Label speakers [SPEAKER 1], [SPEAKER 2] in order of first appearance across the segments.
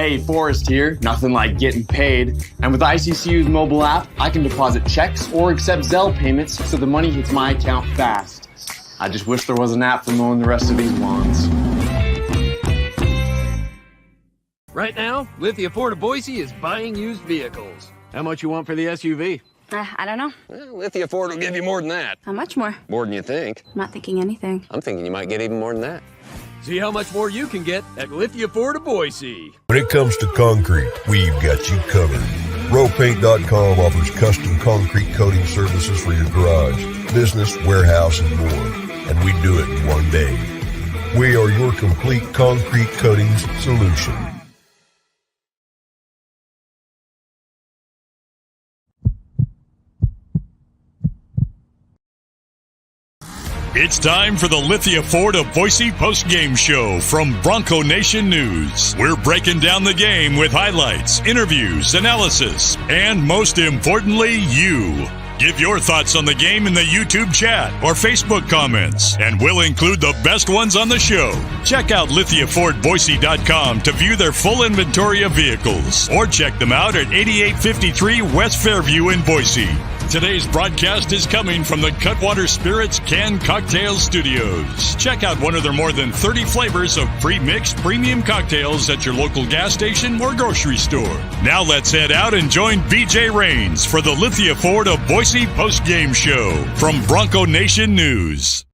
[SPEAKER 1] Hey, Forrest here. Nothing like getting paid. And with ICCU's mobile app, I can deposit checks or accept Zelle payments so the money hits my account fast. I just wish there was an app for mowing the rest of these lawns.
[SPEAKER 2] Right now, Lithia Ford of Boise is buying used vehicles. How much you want for the SUV?
[SPEAKER 3] I don't know.
[SPEAKER 2] Well, Lithia Ford will give you more than that.
[SPEAKER 3] How much more?
[SPEAKER 2] More than you think.
[SPEAKER 3] I'm not thinking anything.
[SPEAKER 2] I'm thinking you might get even more than that. See how much more you can get at Lithia Ford of Boise.
[SPEAKER 4] When it comes to concrete, we've got you covered. RowPaint.com offers custom concrete coating services for your garage, business, warehouse, and more. And we do it in one day. We are your complete concrete coatings solution.
[SPEAKER 5] It's time for the Lithia Ford of Boise Postgame Show from Bronco Nation News. We're breaking down the game with highlights, interviews, analysis, and most importantly, you. Give your thoughts on the game in the YouTube chat or Facebook comments, and we'll include the best ones on the show. Check out LithiaFordBoise.com to view their full inventory of vehicles, or check them out at 8853 West Fairview in Boise. Today's broadcast is coming from the Cutwater Spirits Canned Cocktails Studios. Check out one of their more than 30 flavors of pre-mixed premium cocktails at your local gas station or grocery store. Now let's head out and join BJ Rains for the Lithia Ford of Boise Postgame Show from Bronco Nation News.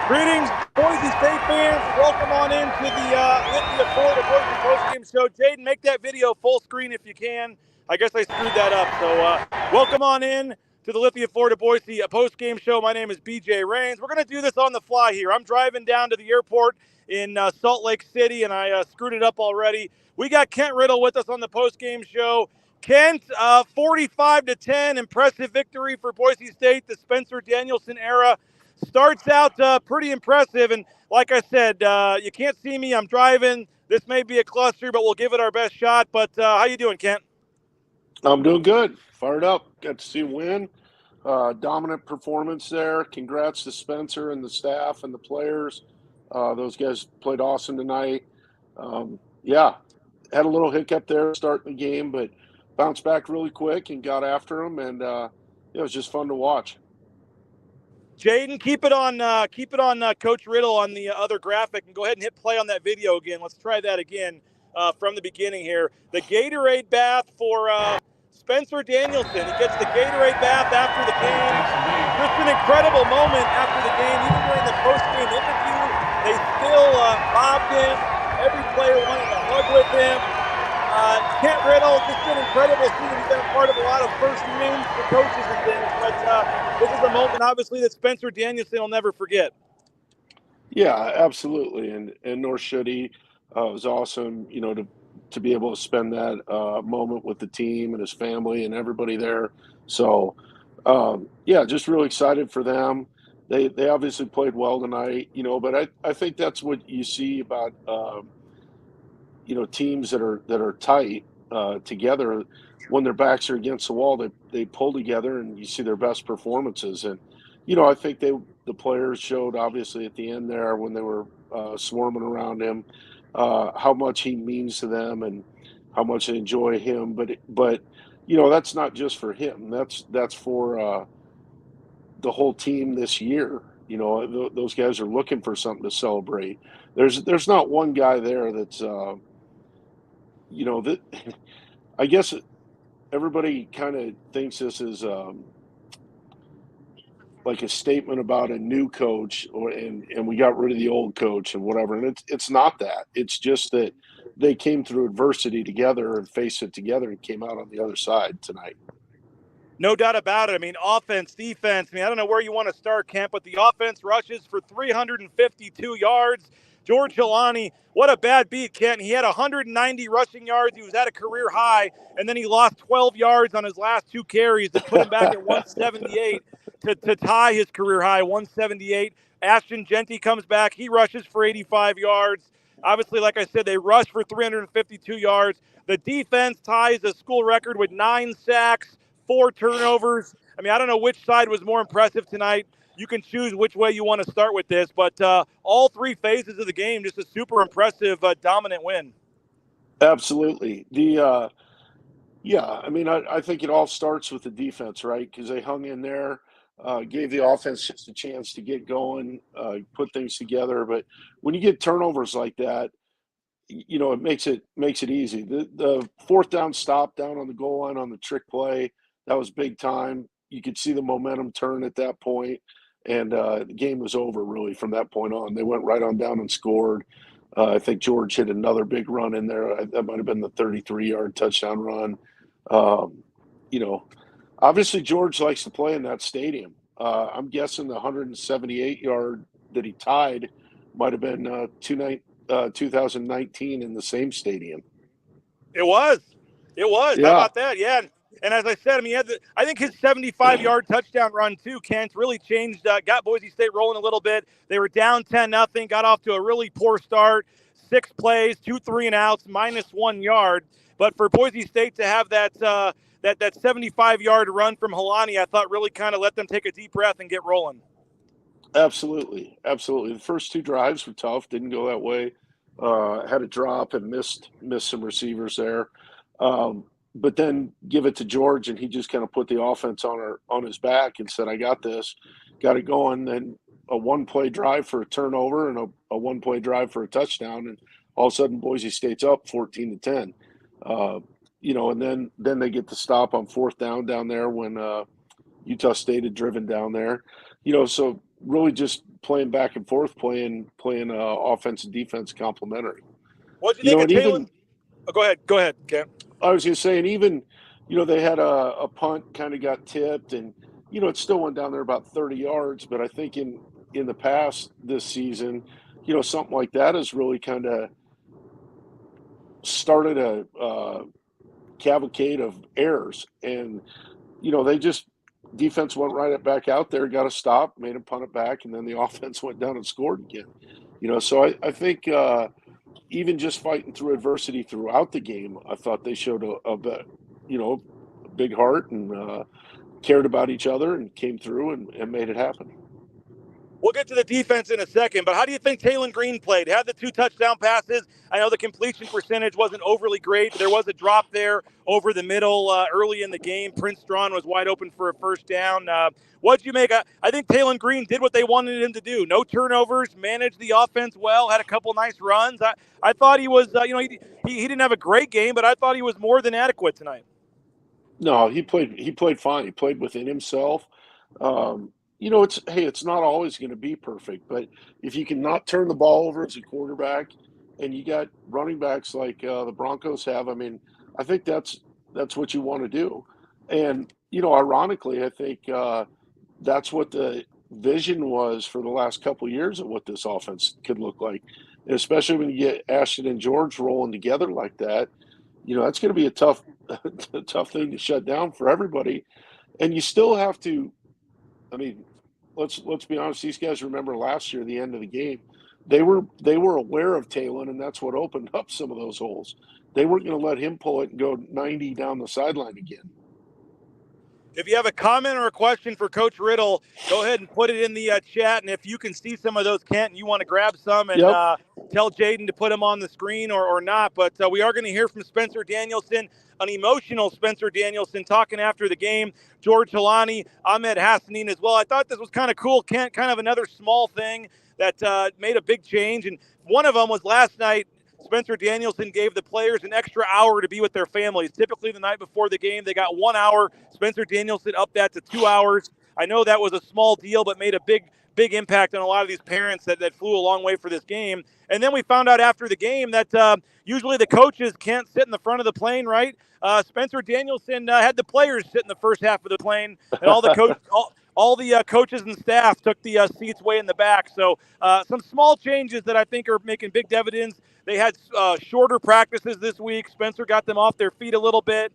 [SPEAKER 6] Greetings, Boise State fans. Welcome on into the Lithia Ford of Boise Postgame Show. Jaden, make that video full screen if you can. I guess I screwed that up. So welcome on in to the Lithia Ford of Boise Postgame Show. My name is BJ Rains. We're going to do this on the fly here. I'm driving down to the airport in Salt Lake City, and I screwed it up already. We got Kent Riddle with us on the postgame show. Kent, 45-10, impressive victory for Boise State, the Spencer Danielson era. Starts out pretty impressive, and like I said, you can't see me. I'm driving. This may be a cluster, but we'll give it our best shot. But how you doing, Kent?
[SPEAKER 7] I'm doing good. Fired up. Got to see a win. Dominant performance there. Congrats to Spencer and the staff and the players. Those guys played awesome tonight. Had a little hiccup there starting the game, but bounced back really quick and got after them, and it was just fun to watch.
[SPEAKER 6] Jaden, keep it on Coach Riddle on the other graphic, and go ahead and hit play on that video again. Let's try that again from the beginning here. The Gatorade bath for Spencer Danielson. He gets the Gatorade bath after the game. Just an incredible moment after the game. Even during the post-game interview, they still mobbed him. Every player wanted to hug with him. Kent Riddle, just an incredible season. He's been a part of a lot of first wins for coaches and things, but this is a moment, obviously, that Spencer Danielson will never forget.
[SPEAKER 7] Yeah, absolutely, and nor should he. It was awesome, to be able to spend that moment with the team and his family and everybody there. So, just really excited for them. They obviously played well tonight, but I think that's what you see about teams that are tight together. When their backs are against the wall, they pull together, and you see their best performances. And I think the players showed obviously at the end there when they were swarming around him how much he means to them and how much they enjoy him. But that's not just for him. That's for the whole team this year. Those guys are looking for something to celebrate. There's not one guy there that's that I guess everybody kind of thinks this is like a statement about a new coach and we got rid of the old coach and whatever. And it's not that. It's just that they came through adversity together and faced it together and came out on the other side tonight.
[SPEAKER 6] No doubt about it. I mean, offense, defense. I don't know where you want to start, Kent, but the offense rushes for 352 yards. George Jelani, what a bad beat, Kent. He had 190 rushing yards. He was at a career high, and then he lost 12 yards on his last two carries to put him back at 178 to tie his career high, 178. Ashton Genty comes back. He rushes for 85 yards. Obviously, like I said, they rush for 352 yards. The defense ties a school record with 9 sacks, 4 turnovers. I don't know which side was more impressive tonight. you can choose which way you want to start with this. But all three phases of the game, just a super impressive, dominant win.
[SPEAKER 7] Absolutely. I think it all starts with the defense, right? Because they hung in there, gave the offense just a chance to get going, put things together. But when you get turnovers like that, it makes it easy. The fourth down stop down on the goal line on the trick play, that was big time. You could see the momentum turn at that point, and the game was over really from that point on. They went right on down and scored. I think George hit another big run in there. That might have been the 33-yard touchdown run. Obviously George likes to play in that stadium. I'm guessing the 178-yard that he tied might have been 2019 in the same stadium.
[SPEAKER 6] It was.
[SPEAKER 7] Yeah.
[SPEAKER 6] How about that? Yeah. And as I said, I mean, I think his 75-yard touchdown run too, Kent, really changed, got Boise State rolling a little bit. They were down 10-0, got off to a really poor start. 6 plays, 2 3-and-outs, -1 yard. But for Boise State to have that 75-yard run from Helani, I thought really kind of let them take a deep breath and get rolling.
[SPEAKER 7] Absolutely. The first 2 drives were tough. Didn't go that way. Had a drop and missed some receivers there. But then give it to George, and he just kind of put the offense on his back and said, I got this, got it going. Then a 1-play drive for a turnover and a 1-play drive for a touchdown. And all of a sudden Boise State's up 14-10. And then they get the stop on fourth down there when Utah State had driven down there. So really just playing back and forth, playing offense and defense complementary.
[SPEAKER 6] What do you think of Taylor? Go ahead, Cam.
[SPEAKER 7] I was going to say, and even, they had a punt kind of got tipped, and, it still went down there about 30 yards. But I think in the past this season, something like that has really kind of started a cavalcade of errors. And, defense went right back out there, got a stop, made him punt it back, and then the offense went down and scored again. So I think even just fighting through adversity throughout the game, I thought they showed a big heart and cared about each other and came through and made it happen.
[SPEAKER 6] We'll get to the defense in a second, but how do you think Taylor Green played? Had the 2 touchdown passes. I know the completion percentage wasn't overly great, but there was a drop there over the middle early in the game. Prince Strawn was wide open for a first down. What'd you make? I think Taylor Green did what they wanted him to do. No turnovers, managed the offense well, had a couple nice runs. I thought he was, he didn't have a great game, but I thought he was more than adequate tonight.
[SPEAKER 7] No, he played fine. He played within himself. It's not always going to be perfect, but if you can not turn the ball over as a quarterback, and you got running backs like the Broncos have, I mean, I think that's what you want to do. And ironically, I think that's what the vision was for the last couple of years of what this offense could look like, and especially when you get Ashton and George rolling together like that. That's going to be a tough thing to shut down for everybody, and you still have to. I mean, let's be honest. These guys remember last year, the end of the game, they were aware of Taylor, and that's what opened up some of those holes. They weren't going to let him pull it and go 90 down the sideline again.
[SPEAKER 6] If you have a comment or a question for Coach Riddle, go ahead and put it in the chat. And if you can see some of those, Kent, and you want to grab some and tell Jaden to put them on the screen or not. But we are going to hear from Spencer Danielson, an emotional Spencer Danielson, talking after the game. George Helani, Ahmed Hassanin as well. I thought this was kind of cool, Kent, kind of another small thing that made a big change. And one of them was last night. Spencer Danielson gave the players an extra hour to be with their families. Typically the night before the game, they got 1 hour. Spencer Danielson upped that to 2 hours. I know that was a small deal, but made a big impact on a lot of these parents that flew a long way for this game. And then we found out after the game that usually the coaches can't sit in the front of the plane, right? Spencer Danielson had the players sit in the first half of the plane, and all the coaches and staff took the seats way in the back. So some small changes that I think are making big dividends. They had shorter practices this week. Spencer got them off their feet a little bit,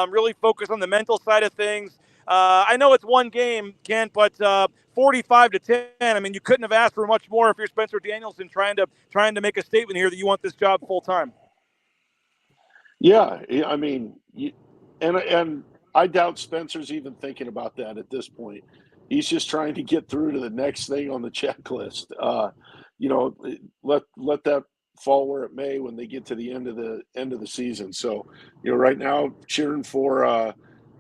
[SPEAKER 6] really focused on the mental side of things. I know it's one game, Kent, but 45-10. I mean, you couldn't have asked for much more if you're Spencer Danielson trying to make a statement here that you want this job full time.
[SPEAKER 7] Yeah, I mean, and I doubt Spencer's even thinking about that at this point. He's just trying to get through to the next thing on the checklist. You know, let that fall where it may when they get to the end of the season. So, you know, right now cheering for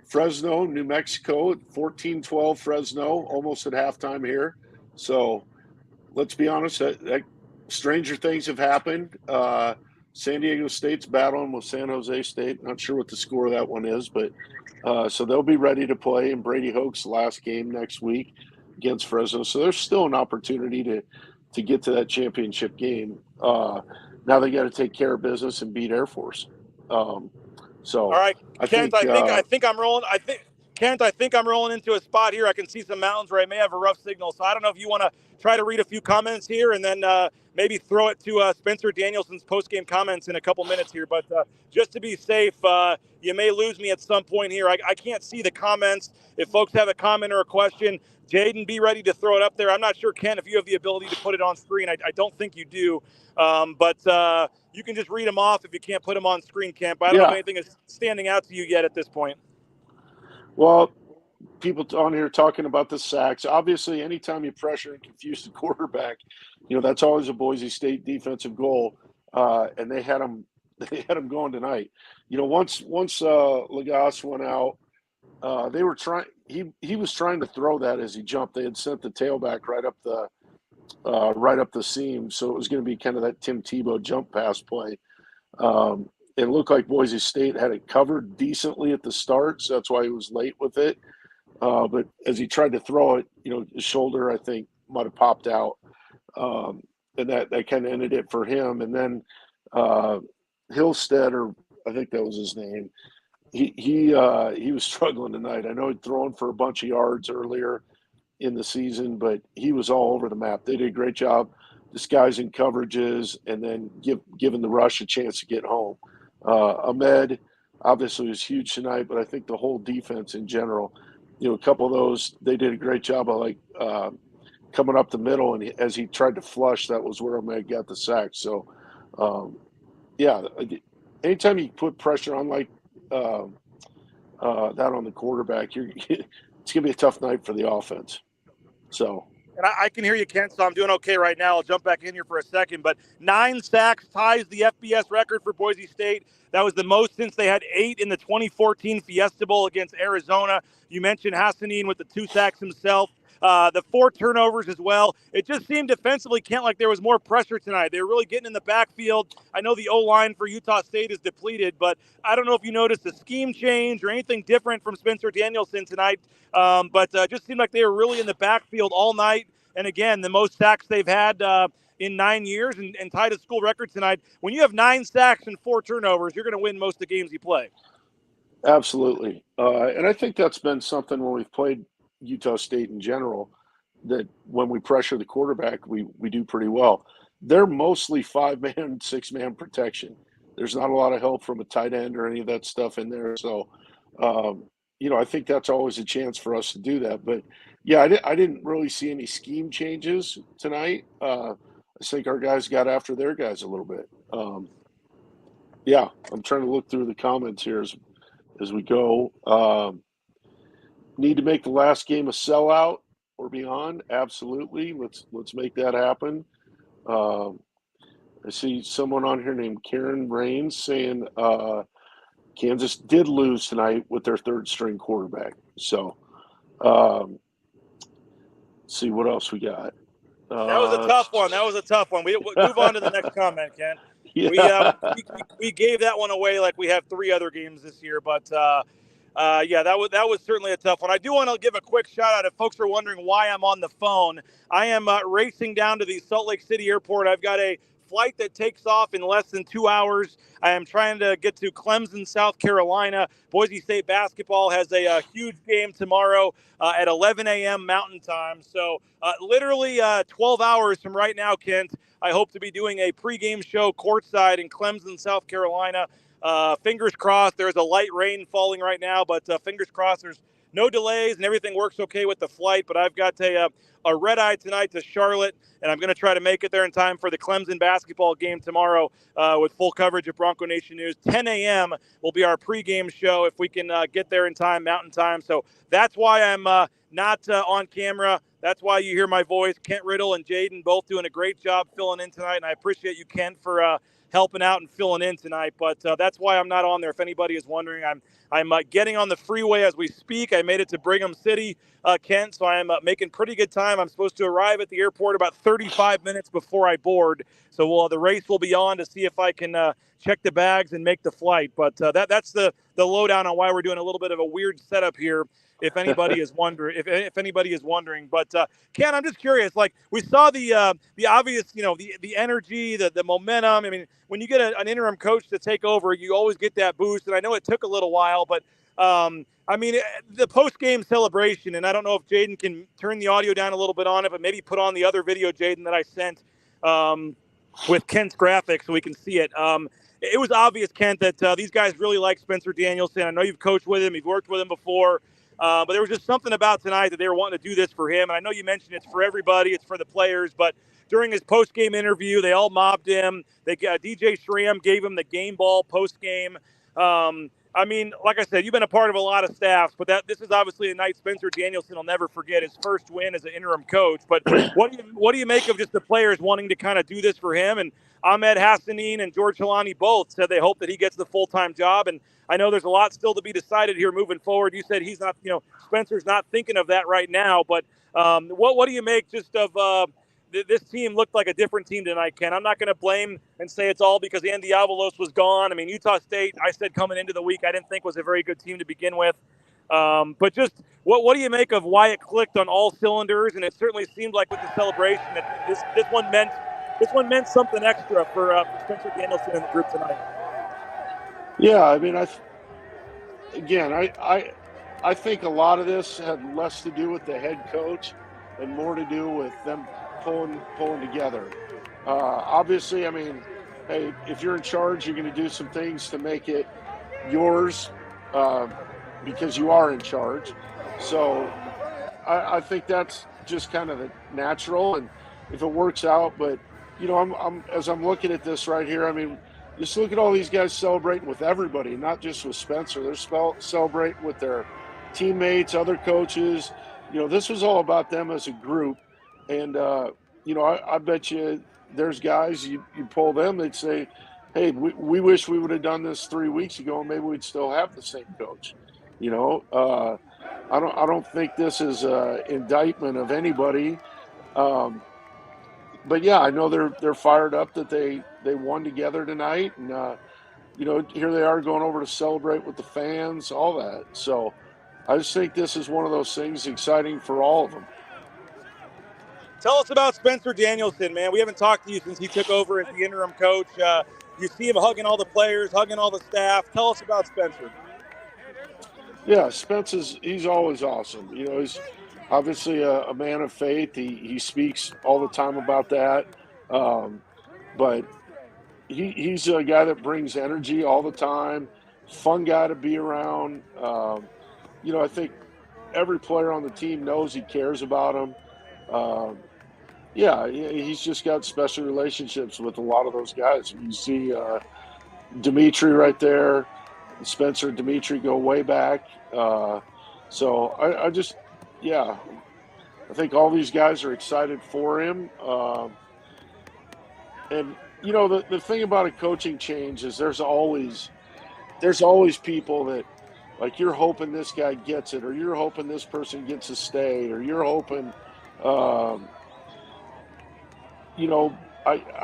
[SPEAKER 7] Fresno, New Mexico, 14-12 Fresno, almost at halftime here. So let's be honest, that stranger things have happened. San Diego State's battling with San Jose State. Not sure what the score of that one is, but so they'll be ready to play in Brady Hoke's last game next week against Fresno. So there's still an opportunity to get to that championship game. Now they got to take care of business and beat Air Force. So
[SPEAKER 6] all right, Kent, I think I'm rolling. Kent, I think I'm rolling into a spot here. I can see some mountains where I may have a rough signal. So I don't know if you want to try to read a few comments here and then maybe throw it to Spencer Danielson's post-game comments in a couple minutes here. But just to be safe, you may lose me at some point here. I can't see the comments. If folks have a comment or a question, Jaden, be ready to throw it up there. I'm not sure, Ken, if you have the ability to put it on screen. I don't think you do. But you can just read them off if you can't put them on screen, Kent. But I don't know if anything is standing out to you yet at this point.
[SPEAKER 7] Well, people on here talking about the sacks. Obviously, anytime you pressure and confuse the quarterback, you know, that's always a Boise State defensive goal. And they had them going tonight. You know, once Lagasse went out, they were trying. He was trying to throw that as he jumped. They had sent the tailback right up the seam, so it was going to be kind of that Tim Tebow jump pass play. It looked like Boise State had it covered decently at the start, so that's why he was late with it. But as he tried to throw it, you know, his shoulder, I think, might have popped out. And that kind of ended it for him. And then Hillstead, or I think that was his name, he was struggling tonight. I know he'd thrown for a bunch of yards earlier in the season, but he was all over the map. They did a great job disguising coverages and then giving the rush a chance to get home. Ahmed obviously was huge tonight, but I think the whole defense in general, you know, a couple of those, they did a great job of coming up the middle, and as he tried to flush, that was where Ahmed got the sack. So, yeah, anytime you put pressure on like that on the quarterback, it's going to be a tough night for the offense. So.
[SPEAKER 6] And I can hear you, Kent, so I'm doing okay right now. I'll jump back in here for a second. But 9 sacks ties the FBS record for Boise State. That was the most since they had 8 in the 2014 Fiesta Bowl against Arizona. You mentioned Hassanin with the 2 sacks himself. The 4 turnovers as well. It just seemed defensively, Kent, like there was more pressure tonight. They were really getting in the backfield. I know the O-line for Utah State is depleted, but I don't know if you noticed a scheme change or anything different from Spencer Danielson tonight. But just seemed like they were really in the backfield all night. And again, the most sacks they've had in 9 years and tied a school record tonight. When you have 9 sacks and 4 turnovers, you're going to win most of the games you play.
[SPEAKER 7] Absolutely. And I think that's been something when we've played Utah State in general, that when we pressure the quarterback, we do pretty well. They're mostly 5-man, 6-man protection. There's not a lot of help from a tight end or any of that stuff in there. So, you know, I think that's always a chance for us to do that. But, yeah, I didn't really see any scheme changes tonight. I think our guys got after their guys a little bit. Yeah, I'm trying to look through the comments here as we go. Need to make the last game a sellout or beyond? Absolutely. Let's make that happen. I see someone on here named Karen Rains saying Kansas did lose tonight with their 3rd-string quarterback. So, see what else we got.
[SPEAKER 6] That was a tough one. We move on to the next comment, Ken. Yeah. We gave that one away like we have 3 other games this year, but yeah, that was certainly a tough one. I do want to give a quick shout out if folks are wondering why I'm on the phone. I am racing down to the Salt Lake City airport. I've got a flight that takes off in less than 2 hours. I am trying to get to Clemson, South Carolina. Boise State basketball has a huge game tomorrow at 11 a.m. Mountain Time. So literally 12 hours from right now, Kent, I hope to be doing a pregame show courtside in Clemson, South Carolina. Fingers crossed. There's a light rain falling right now, but fingers crossed there's no delays and everything works okay with the flight. But I've got a red eye tonight to Charlotte, and I'm going to try to make it there in time for the Clemson basketball game tomorrow with full coverage of Bronco Nation News. 10 a.m. will be our pregame show if we can get there in time, Mountain Time. So that's why I'm not on camera. That's why you hear my voice. Kent Riddle and Jaden both doing a great job filling in tonight, and I appreciate you, Kent, for helping out and filling in tonight. But that's why I'm not on there. If anybody is wondering, I'm getting on the freeway as we speak. I made it to Brigham City, Kent, so I am making pretty good time. I'm supposed to arrive at the airport about 35 minutes before I board. So the race will be on to see if I can check the bags and make the flight. But that's the lowdown on why we're doing a little bit of a weird setup here. If anybody is wondering, if anybody is wondering, but Ken, I'm just curious. Like, we saw the obvious, the energy, the momentum. I mean, when you get an interim coach to take over, you always get that boost. And I know it took a little while, but I mean, the post-game celebration, and I don't know if Jaden can turn the audio down a little bit on it, but maybe put on the other video, Jaden, that I sent with Kent's graphics so we can see it. It was obvious, Kent, that these guys really like Spencer Danielson. I know you've coached with him, you've worked with him before. But there was just something about tonight that they were wanting to do this for him. And I know you mentioned it's for everybody, it's for the players, but during his post-game interview, they all mobbed him. DJ Schramm gave him the game ball post-game. I mean, like I said, you've been a part of a lot of staffs, but this is obviously a night Spencer Danielson will never forget, his first win as an interim coach. But what do you make of just the players wanting to kind of do this for him? And Ahmed Hassanin and George Halani both said they hope that he gets the full-time job. And I know there's a lot still to be decided here moving forward. You said he's not, Spencer's not thinking of that right now. But what do you make just of this team looked like a different team tonight, Ken? I'm not going to blame and say it's all because Andy Avalos was gone. I mean, Utah State, I said coming into the week, I didn't think was a very good team to begin with. But just what do you make of why it clicked on all cylinders? And it certainly seemed like with the celebration that this one meant something extra for Spencer Danielson and the group tonight.
[SPEAKER 7] Yeah, I mean, I think a lot of this had less to do with the head coach and more to do with them pulling together. Obviously, I mean, hey, if you're in charge, you're going to do some things to make it yours because you are in charge. So I think that's just kind of the natural, and if it works out. But as I'm looking at this right here, I mean, just look at all these guys celebrating with everybody, not just with Spencer. They're celebrating with their teammates, other coaches. This was all about them as a group. And, I bet you there's guys, you pull them, they'd say, hey, we wish we would have done this 3 weeks ago and maybe we'd still have the same coach. I don't think this is an indictment of anybody. But yeah, I know they're fired up that they won together tonight, and here they are going over to celebrate with the fans, all that. So I just think this is one of those things exciting for all of them.
[SPEAKER 6] Tell us about Spencer Danielson, man. We haven't talked to you since he took over as the interim coach. You see him hugging all the players, hugging all the staff. Tell us about Spencer.
[SPEAKER 7] Yeah, he's always awesome. He's obviously a man of faith. He speaks all the time about that. But he's a guy that brings energy all the time, fun guy to be around. I think every player on the team knows he cares about them. He's just got special relationships with a lot of those guys. You see Dimitri right there. Spencer and Dimitri go way back. So I think all these guys are excited for him. And the thing about a coaching change is there's always people that, like, you're hoping this guy gets it, or you're hoping this person gets to stay, or you're hoping, I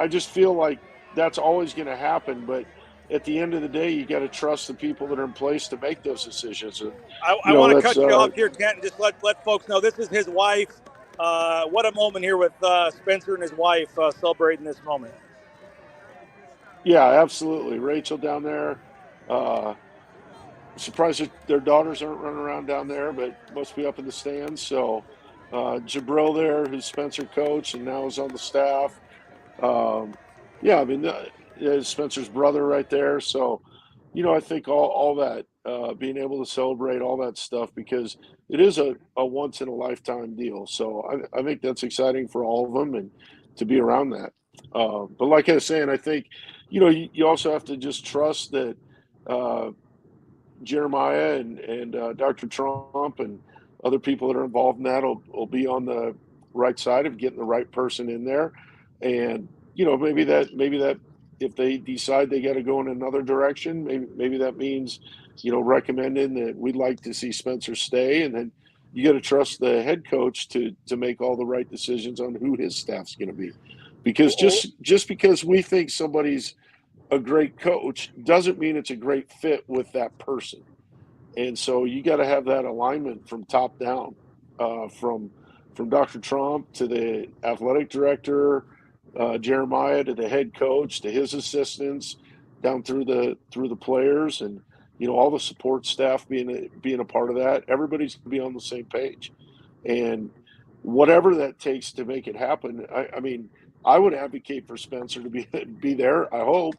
[SPEAKER 7] just feel like that's always going to happen. But at the end of the day, you got to trust the people that are in place to make those decisions. And,
[SPEAKER 6] I want to cut you off here, Kent, and just let folks know this is his wife. What a moment here with Spencer and his wife celebrating this moment.
[SPEAKER 7] Yeah, absolutely. Rachel down there. Surprised that their daughters aren't running around down there, but must be up in the stands. So Jabril there, who's Spencer coach and now is on the staff. Spencer's brother right there. So I think all that, being able to celebrate all that stuff, because it is a once in a lifetime deal. So I think that's exciting for all of them, and to be around that. But like I was saying, I think, you also have to just trust that uh, Jeremiah and Dr. Trump and other people that are involved in that will be on the right side of getting the right person in there. And, maybe that if they decide they got to go in another direction, maybe that means, recommending that we'd like to see Spencer stay. And then you got to trust the head coach to make all the right decisions on who his staff's going to be. Because just because we think somebody's a great coach doesn't mean it's a great fit with that person. And so you got to have that alignment from top down, from Dr. Trump to the athletic director, Jeremiah, to the head coach, to his assistants, down through the players, and all the support staff being a part of that. Everybody's going to be on the same page, and whatever that takes to make it happen. I mean, I would advocate for Spencer to be there. I hope,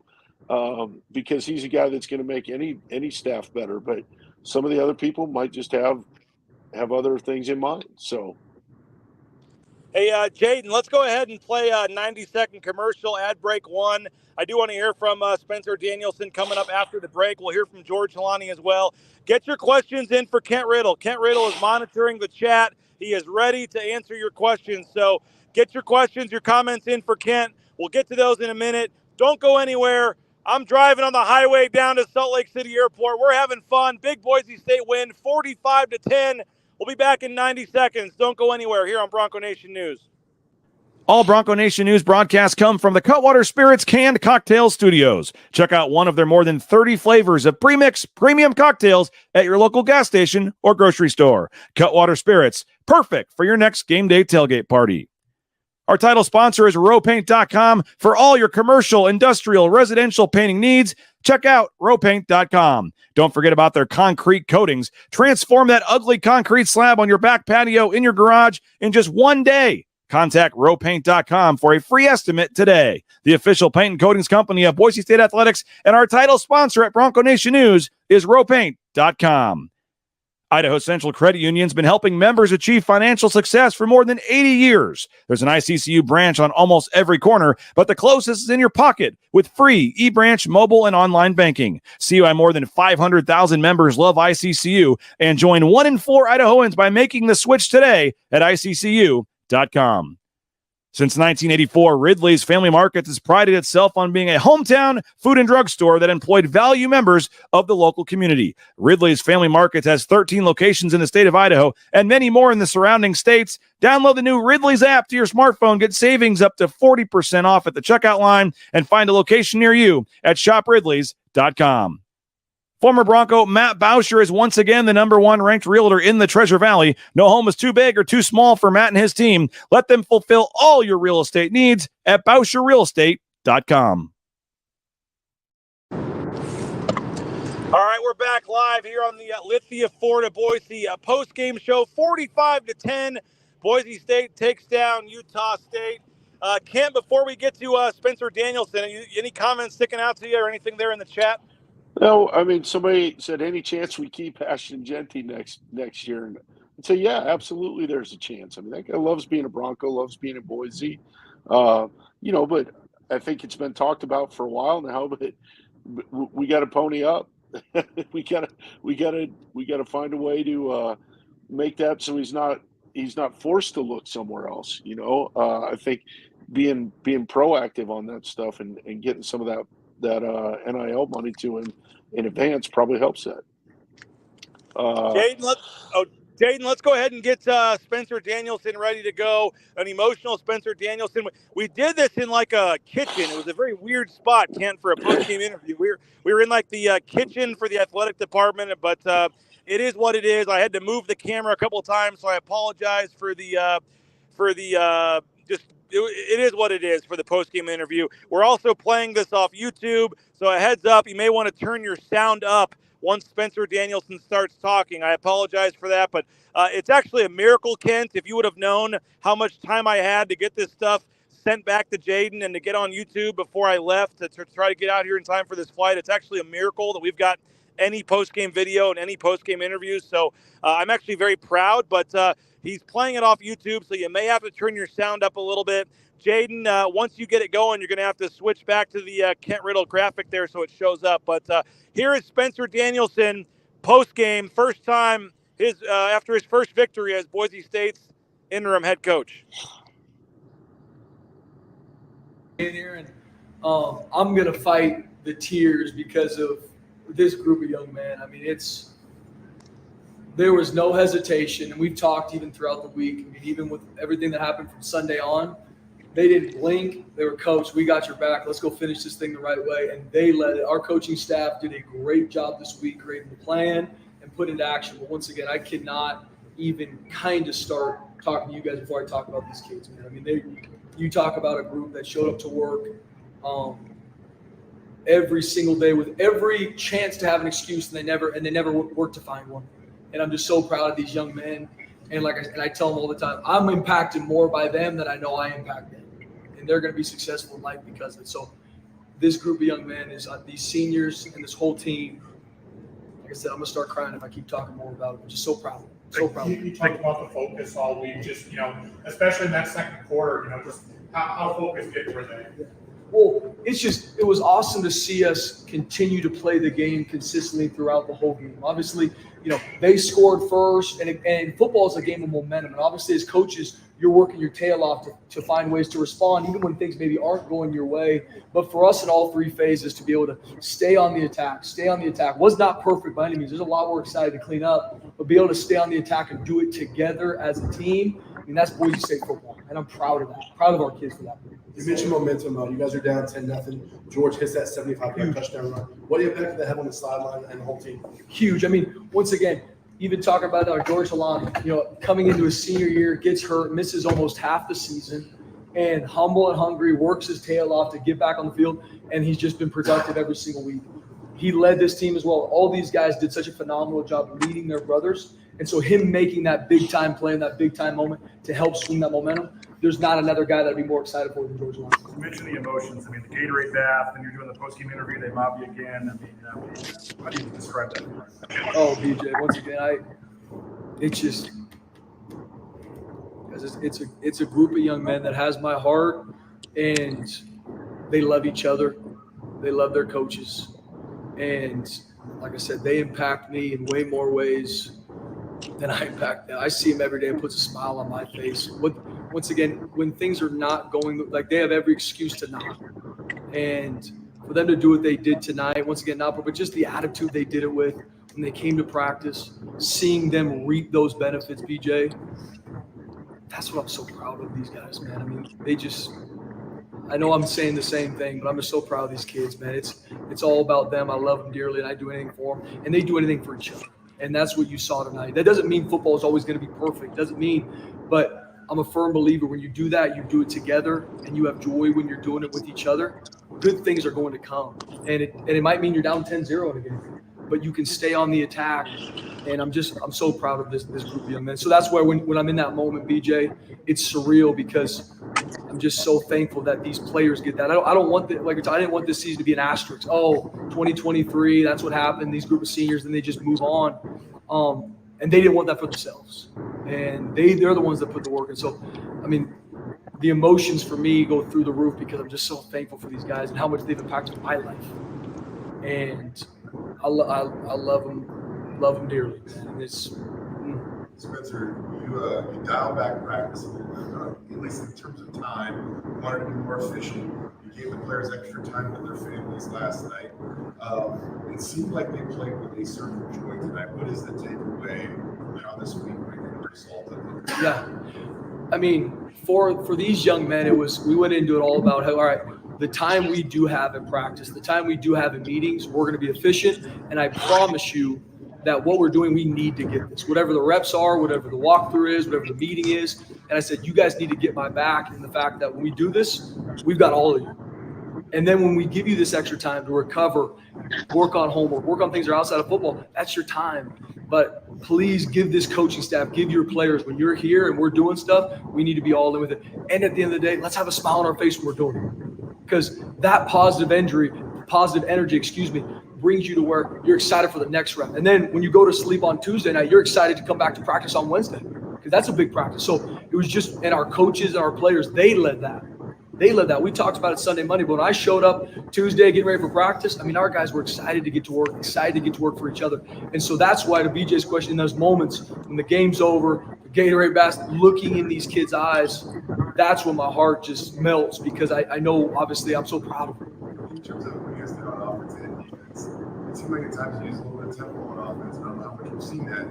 [SPEAKER 7] because he's a guy that's going to make any staff better. But some of the other people might just have other things in mind. So,
[SPEAKER 6] Hey, Jaden, let's go ahead and play a 90-second commercial, ad break 1. I do want to hear from Spencer Danielson coming up after the break. We'll hear from George Helani as well. Get your questions in for Kent Riddle. Kent Riddle is monitoring the chat. He is ready to answer your questions. So get your questions, your comments in for Kent. We'll get to those in a minute. Don't go anywhere. I'm driving on the highway down to Salt Lake City Airport. We're having fun. Big Boise State win, 45-10. We'll be back in 90 seconds. Don't go anywhere here on Bronco Nation News.
[SPEAKER 8] All Bronco Nation News broadcasts come from the Cutwater Spirits Canned Cocktail Studios. Check out one of their more than 30 flavors of premix premium cocktails at your local gas station or grocery store. Cutwater Spirits, perfect for your next game day tailgate party. Our title sponsor is rowpaint.com. For all your commercial, industrial, residential painting needs, check out rowpaint.com. Don't forget about their concrete coatings. Transform that ugly concrete slab on your back patio in your garage in just one day. Contact rowpaint.com for a free estimate today. The official paint and coatings company of Boise State Athletics, and our title sponsor at Bronco Nation News is rowpaint.com. Idaho Central Credit Union's been helping members achieve financial success for more than 80 years. There's an ICCU branch on almost every corner, but the closest is in your pocket with free eBranch mobile and online banking. See why more than 500,000 members love ICCU, and join 1 in 4 Idahoans by making the switch today at ICCU.com. Since 1984, Ridley's Family Markets has prided itself on being a hometown food and drug store that employed value members of the local community. Ridley's Family Markets has 13 locations in the state of Idaho and many more in the surrounding states. Download the new Ridley's app to your smartphone, get savings up to 40% off at the checkout line, and find a location near you at shopridleys.com. Former Bronco Matt Bauscher is once again the number 1 ranked realtor in the Treasure Valley. No home is too big or too small for Matt and his team. Let them fulfill all your real estate needs at BauscherRealEstate.com.
[SPEAKER 6] All right, we're back live here on the Lithia Florida Boise post-game show. 45-10, Boise State takes down Utah State. Kent, before we get to Spencer Danielson, any comments sticking out to you or anything there in the chat?
[SPEAKER 7] no, I mean, somebody said, any chance we keep Ashton Genty next year? And I'd say, yeah, absolutely, there's a chance. I mean, that guy loves being a Bronco, loves being in Boise. But I think it's been talked about for a while now. But we got to pony up. we gotta find a way to make that so he's not forced to look somewhere else. I think being proactive on that stuff and getting some of that NIL money to him in advance probably helps that.
[SPEAKER 6] Jaden, let's go ahead and get Spencer Danielson ready to go. An emotional Spencer Danielson. We did this in like a kitchen. It was a very weird spot, Kent, for a post-game interview. We were in like the kitchen for the athletic department, but it is what it is. I had to move the camera a couple of times, so I apologize for the it is what it is for the post-game interview. We're also playing this off YouTube, so a heads up, you may want to turn your sound up once Spencer Danielson starts talking. I apologize for that, but it's actually a miracle, Kent. If you would have known how much time I had to get this stuff sent back to Jaden and to get on YouTube before I left to try to get out here in time for this flight. It's actually a miracle that we've got any post-game video and any post-game interviews. So I'm actually very proud, but he's playing it off YouTube, so you may have to turn your sound up a little bit. Jaden, once you get it going, you're going to have to switch back to the Kent Riddle graphic there so it shows up. But here is Spencer Danielson post-game, first time after his first victory as Boise State's interim head coach.
[SPEAKER 9] In here, and I'm going to fight the tears because of this group of young men. I mean, there was no hesitation, and we've talked even throughout the week. I mean, even with everything that happened from Sunday on, they didn't blink. They were, coach, we got your back. Let's go finish this thing the right way. And they led it. Our coaching staff did a great job this week creating the plan and putting it into action. But once again, I cannot even kind of start talking to you guys before I talk about these kids, man. I mean, you talk about a group that showed up to work every single day with every chance to have an excuse, and they never worked to find one. And I'm just so proud of these young men. And I tell them all the time, I'm impacted more by them than I know I impact them. And they're going to be successful in life because of it. So this group of young men is these seniors and this whole team. Like I said, I'm going to start crying if I keep talking more about it. I'm just so proud of them. So proud.
[SPEAKER 10] You talked about the focus all week, just, especially in that second quarter, just how focused were they?
[SPEAKER 9] Yeah. Well, it was awesome to see us continue to play the game consistently throughout the whole game. Obviously, they scored first, and football is a game of momentum. And obviously, as coaches, you're working your tail off to find ways to respond, even when things maybe aren't going your way. But for us in all three phases to be able to stay on the attack was not perfect by any means. There's a lot we're excited to clean up, but be able to stay on the attack and do it together as a team, I mean, that's Boise State football. And I'm proud of that. Proud of our kids for that.
[SPEAKER 11] You mentioned momentum. You guys are down 10-0. George hits that 75-yard touchdown run. What impact did that have on the sideline and the whole team?
[SPEAKER 9] Huge. I mean, once again, even talking about our George Halani, coming into his senior year, gets hurt, misses almost half the season, and humble and hungry, works his tail off to get back on the field, and he's just been productive every single week. He led this team as well. All these guys did such a phenomenal job leading their brothers, and so him making that big-time play in that big-time moment to help swing that momentum, there's not another guy that I'd be more excited for than George Halani.
[SPEAKER 10] You mentioned the emotions. I mean, the Gatorade bath, and you're doing the post-game interview, they mob you again. I mean, how do you describe that?
[SPEAKER 9] Oh, BJ, once again, it's a group of young men that has my heart, and they love each other. They love their coaches. And like I said, they impact me in way more ways than I impact them. I see them every day. It puts a smile on my face. Once again, when things are not going, like they have every excuse to not. And for them to do what they did tonight, once again, but just the attitude they did it with when they came to practice, seeing them reap those benefits, BJ, that's what I'm so proud of these guys, man. I mean, I know I'm saying the same thing, but I'm just so proud of these kids, man. It's all about them. I love them dearly, and I do anything for them, and they do anything for each other. And that's what you saw tonight. That doesn't mean football is always going to be perfect. Doesn't mean, but I'm a firm believer when you do that, you do it together, and you have joy when you're doing it with each other. Good things are going to come, and it might mean you're down 10-0 in a game, but you can stay on the attack. And I'm so proud of this group of young men. So that's why when I'm in that moment, BJ, it's surreal because I'm just so thankful that these players get that. I don't want I didn't want this season to be an asterisk. Oh, 2023, that's what happened. These group of seniors, and they just move on. And they didn't want that for themselves. And they're the ones that put the work in. So, I mean, the emotions for me go through the roof because I'm just so thankful for these guys and how much they've impacted my life. And I love them. Love them dearly, man. And it's
[SPEAKER 12] Spencer, you dial back practice a little bit, at least in terms of time. You wanted to be more efficient. You gave the players extra time with their families last night. It seemed like they played with a certain joy tonight. What is the takeaway from how this week resulted?
[SPEAKER 9] Yeah, I mean, for these young men, we went into it all about how, all right, the time we do have in practice, the time we do have in meetings, we're going to be efficient, and I promise you that what we're doing, we need to get this. Whatever the reps are, whatever the walkthrough is, whatever the meeting is. And I said, you guys need to get my back in the fact that when we do this, we've got all of you. And then when we give you this extra time to recover, work on homework, work on things that are outside of football, that's your time. But please give this coaching staff, give your players, when you're here and we're doing stuff, we need to be all in with it. And at the end of the day, let's have a smile on our face when we're doing it. Because that positive energy, brings you to where you're excited for the next rep. And then when you go to sleep on Tuesday night, you're excited to come back to practice on Wednesday, because that's a big practice. So it was just, and our coaches and our players, they led that. We talked about it Sunday, Monday, but when I showed up Tuesday getting ready for practice, I mean, our guys were excited to get to work, for each other. And so that's why, to BJ's question, in those moments when the game's over, the Gatorade basket, looking in these kids' eyes, that's when my heart just melts, because I know, obviously, I'm so proud of them.
[SPEAKER 12] In terms of when you guys did on offense and defense, it seemed like at times you used a little bit of tempo on offense. I don't know how much we've seen that,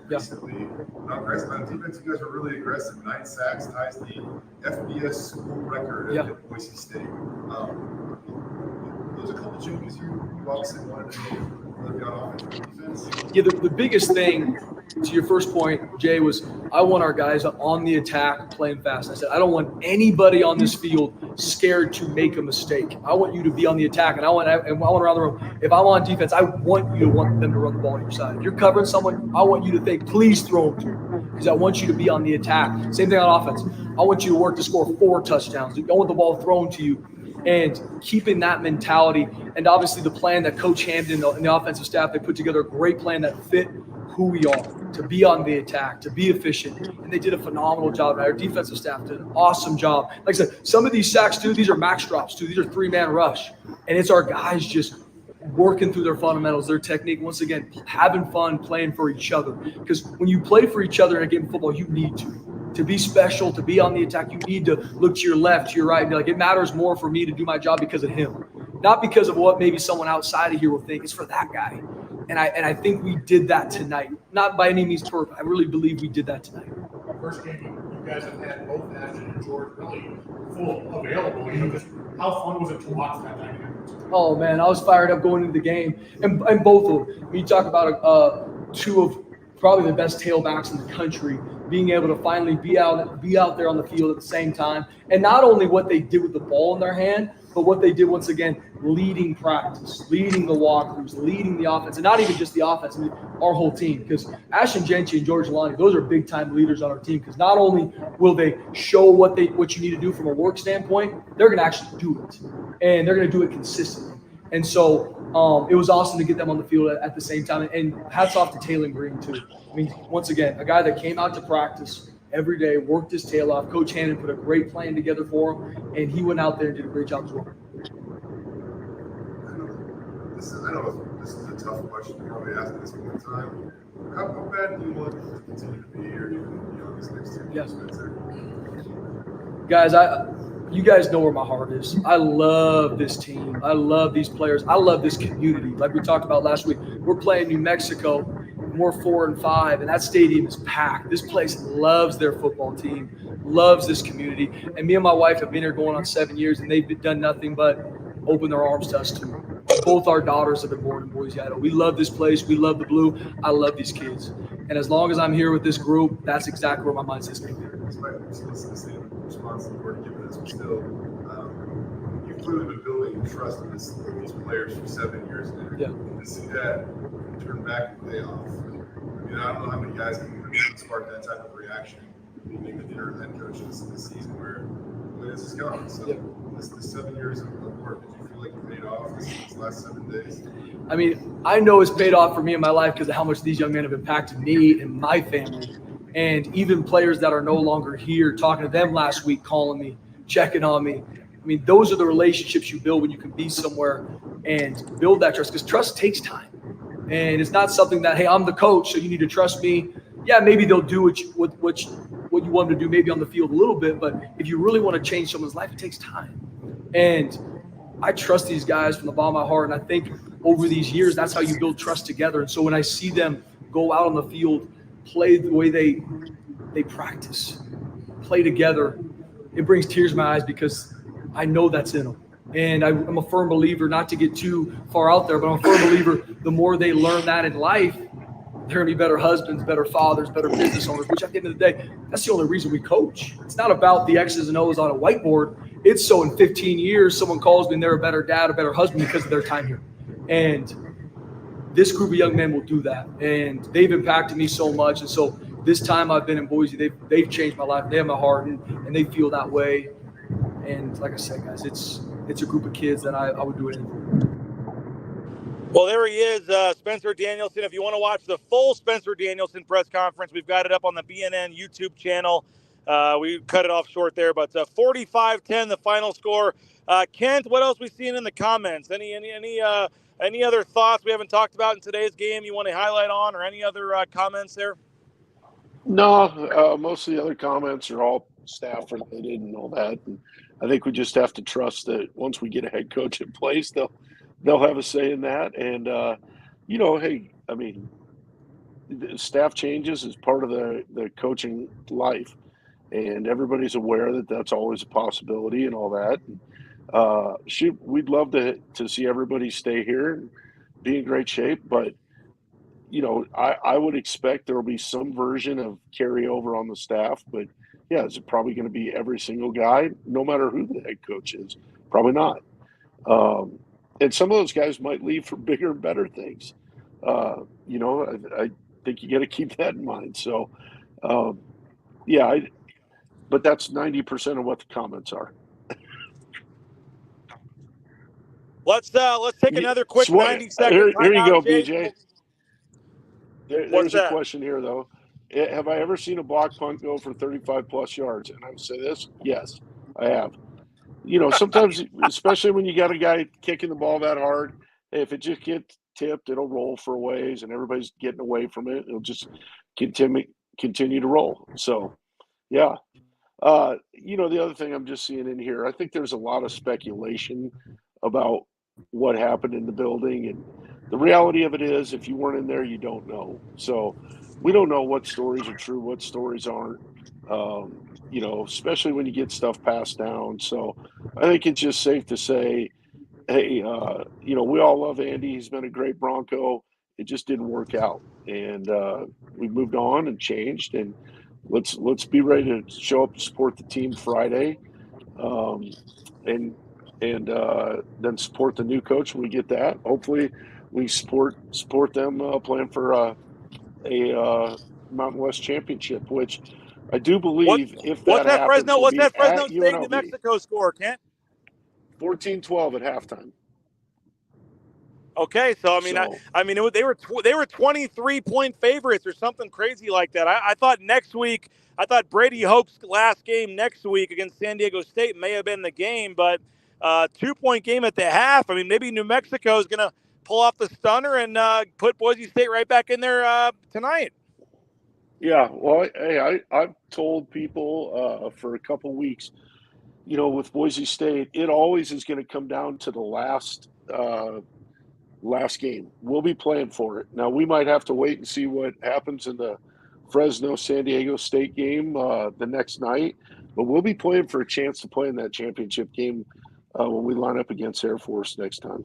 [SPEAKER 12] recently. But on defense, you guys were really aggressive. 9 sacks ties the FBS school record at Boise State. Those are a couple of changes you obviously wanted to make on offense and defense.
[SPEAKER 9] Yeah, the biggest thing, to your first point, Jay, was I want our guys on the attack playing fast. I said, I don't want anybody on this field scared to make a mistake. I want you to be on the attack, and I want around the room. If I'm on defense, I want them to run the ball on your side. If you're covering someone, I want you to think, please throw them to me, because I want you to be on the attack. Same thing on offense. I want you to work to score 4 touchdowns. I want the ball thrown to you. And keeping that mentality, and obviously the plan that Coach Hamden and the offensive staff, they put together a great plan that fit who we are, to be on the attack, to be efficient. And they did a phenomenal job. Our defensive staff did an awesome job. Like I said, some of these sacks, too, these are max drops, too. These are 3-man rush. And it's our guys just working through their fundamentals, their technique, once again, having fun, playing for each other. Because when you play for each other in a game of football, you need to be special, to be on the attack. You need to look to your left, to your right, and be like, it matters more for me to do my job because of him, not because of what maybe someone outside of here will think. It's for that guy. And I think we did that tonight. Not by any means perfect. I really believe we did that tonight.
[SPEAKER 10] First game, you guys have had both Ashton and George really full available. Just how fun was it to watch that dynamic?
[SPEAKER 9] Oh, man, I was fired up going into the game. And both of them. When you talk about 2 of probably the best tailbacks in the country, being able to finally be out there on the field at the same time. And not only what they did with the ball in their hand, but what they did, once again, leading practice, leading the walkthroughs, leading the offense, and not even just the offense, I mean, our whole team. Because Ashton Gentry and George Lonnie, those are big-time leaders on our team, because not only will they show what you need to do from a work standpoint, they're going to actually do it. And they're going to do it consistently. And so it was awesome to get them on the field at the same time. And hats off to Taylor Green, too. I mean, once again, a guy that came out to practice every day, worked his tail off. Coach Hannon put a great plan together for him, and he went out there and did a great job as well.
[SPEAKER 12] I know this is a tough question to probably ask at this point in time. How bad do you want to continue to be here, even these next 2 years?
[SPEAKER 9] Guys, you guys know where my heart is. I love this team. I love these players. I love this community. Like we talked about last week, we're playing New Mexico. We're 4-5, and that stadium is packed. This place loves their football team, loves this community. And me and my wife have been here going on 7 years, and they've done nothing but open their arms to us too. Both our daughters have been born in Boise, Idaho. We love this place. We love the blue. I love these kids. And as long as I'm here with this group, that's exactly where my mindset's going to be.
[SPEAKER 12] Despite the same response that we're giving us, but still, you've clearly been building trust in these players for 7 years now.
[SPEAKER 9] Yeah.
[SPEAKER 12] To see that turn back and pay off. I mean, I don't know how many guys can spark that type of reaction. Being the interim head coach this season, where this is going. So, this 7 years of work, did you feel like it paid off this last 7 days?
[SPEAKER 9] I mean, I know it's paid off for me in my life because of how much these young men have impacted me and my family. And even players that are no longer here, talking to them last week, calling me, checking on me. I mean, those are the relationships you build when you can be somewhere and build that trust, because trust takes time. And it's not something that, hey, I'm the coach, so you need to trust me. Yeah, maybe they'll do what you want them to do, maybe on the field a little bit. But if you really want to change someone's life, it takes time. And I trust these guys from the bottom of my heart. And I think over these years, that's how you build trust together. And so when I see them go out on the field, play the way they practice, play together, it brings tears to my eyes because I know that's in them. And I'm a firm believer, not to get too far out there, but I'm a firm believer the more they learn that in life, they're going to be better husbands, better fathers, better business owners, which at the end of the day, that's the only reason we coach. It's not about the X's and O's on a whiteboard. It's so in 15 years, someone calls me and they're a better dad, a better husband because of their time here. And this group of young men will do that, and they've impacted me so much. And so this time I've been in Boise, they've changed my life. They have my heart, and they feel that way. And like I said, guys, it's a group of kids that I would do anything for.
[SPEAKER 6] Well, there he is, Spencer Danielson. If you want to watch the full Spencer Danielson press conference, we've got it up on the BNN YouTube channel. We cut it off short there, but 45-10, the final score. Kent, what else we seeing in the comments? Any other thoughts we haven't talked about in today's game you want to highlight on, or any other comments there?
[SPEAKER 7] No, most of the other comments are all staff related and all that. And I think we just have to trust that once we get a head coach in place, they'll have a say in that. And hey, I mean, the staff changes is part of the coaching life, and everybody's aware that that's always a possibility and all that. We'd love to see everybody stay here and be in great shape, but I would expect there will be some version of carryover on the staff. But yeah, is it probably going to be every single guy, no matter who the head coach is? Probably not. And some of those guys might leave for bigger and better things. I think you got to keep that in mind. So, but that's 90% of what the comments are.
[SPEAKER 6] Let's take another quick 90-second
[SPEAKER 7] Here you
[SPEAKER 6] timeout,
[SPEAKER 7] go,
[SPEAKER 6] Jake.
[SPEAKER 7] BJ. There's a question here, though. Have I ever seen a block punt go for 35-plus yards? And I would say this, yes, I have. Sometimes, especially when you got a guy kicking the ball that hard, if it just gets tipped, it'll roll for a ways, and everybody's getting away from it. It'll just continue to roll. So, yeah. The other thing I'm just seeing in here, I think there's a lot of speculation about what happened in the building, and the reality of it is, if you weren't in there, you don't know. So we don't know what stories are true, what stories aren't, especially when you get stuff passed down. So I think it's just safe to say, hey, we all love Andy. He's been a great Bronco. It just didn't work out. And we moved on and changed, and let's be ready to show up to support the team Friday. And then support the new coach when we get that. Hopefully we support them playing for a Mountain West championship, which I do believe
[SPEAKER 6] What's that Fresno State New Mexico score, Kent?
[SPEAKER 7] 14-12 at halftime.
[SPEAKER 6] Okay, so they were 23-point favorites or something crazy like that. I thought Brady Hoke's last game next week against San Diego State may have been the game, but 2-point game at the half. I mean, maybe New Mexico is going to pull off the stunner and put Boise State right back in there tonight.
[SPEAKER 7] Yeah, well, hey, I've told people for a couple weeks, with Boise State, it always is going to come down to the last game. We'll be playing for it. Now, we might have to wait and see what happens in the Fresno-San Diego State game the next night, but we'll be playing for a chance to play in that championship game when we line up against Air Force next time.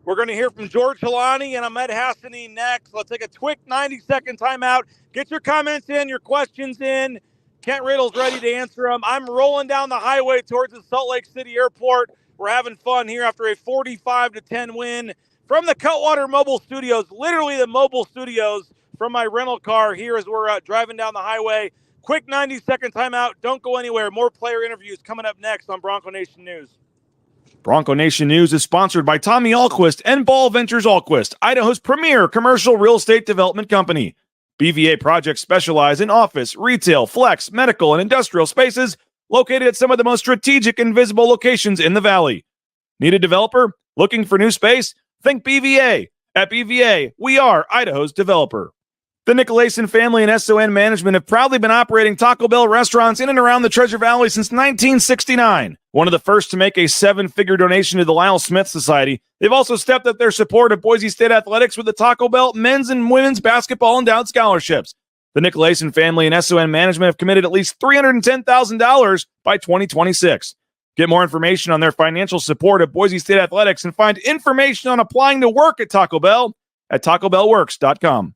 [SPEAKER 6] We're going to hear from George Helani and Ahmed Hassani next. Let's take a quick 90-second timeout. Get your comments in, your questions in. Kent Riddle's ready to answer them. I'm rolling down the highway towards the Salt Lake City Airport. We're having fun here after a 45-10 win from the Cutwater Mobile Studios, literally the mobile studios from my rental car here as we're driving down the highway. Quick 90-second timeout. Don't go anywhere. More player interviews coming up next on Bronco Nation News.
[SPEAKER 8] Bronco Nation News is sponsored by Tommy Alquist and Ball Ventures Alquist, Idaho's premier commercial real estate development company. BVA projects specialize in office, retail, flex, medical, and industrial spaces located at some of the most strategic and visible locations in the valley. Need a developer? Looking for new space? Think BVA. At BVA, we are Idaho's developer. The Nicolason family and SON management have proudly been operating Taco Bell restaurants in and around the Treasure Valley since 1969. One of the first to make a 7-figure donation to the Lyle Smith Society, they've also stepped up their support of Boise State athletics with the Taco Bell men's and women's basketball endowed scholarships. The Nicolason family and SON management have committed at least $310,000 by 2026. Get more information on their financial support of Boise State athletics and find information on applying to work at Taco Bell at TacoBellWorks.com.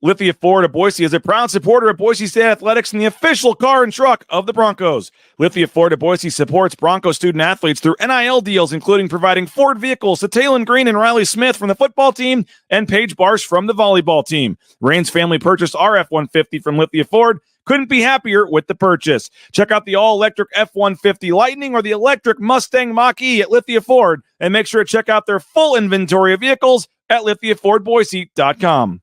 [SPEAKER 8] Lithia Ford of Boise is a proud supporter of Boise State Athletics and the official car and truck of the Broncos. Lithia Ford of Boise supports Broncos student athletes through NIL deals, including providing Ford vehicles to Taylon Green and Riley Smith from the football team and Paige Barsh from the volleyball team. Rain's family purchased our F-150 from Lithia Ford. Couldn't be happier with the purchase. Check out the all-electric F-150 Lightning or the electric Mustang Mach-E at Lithia Ford, and make sure to check out their full inventory of vehicles at lithiafordboise.com.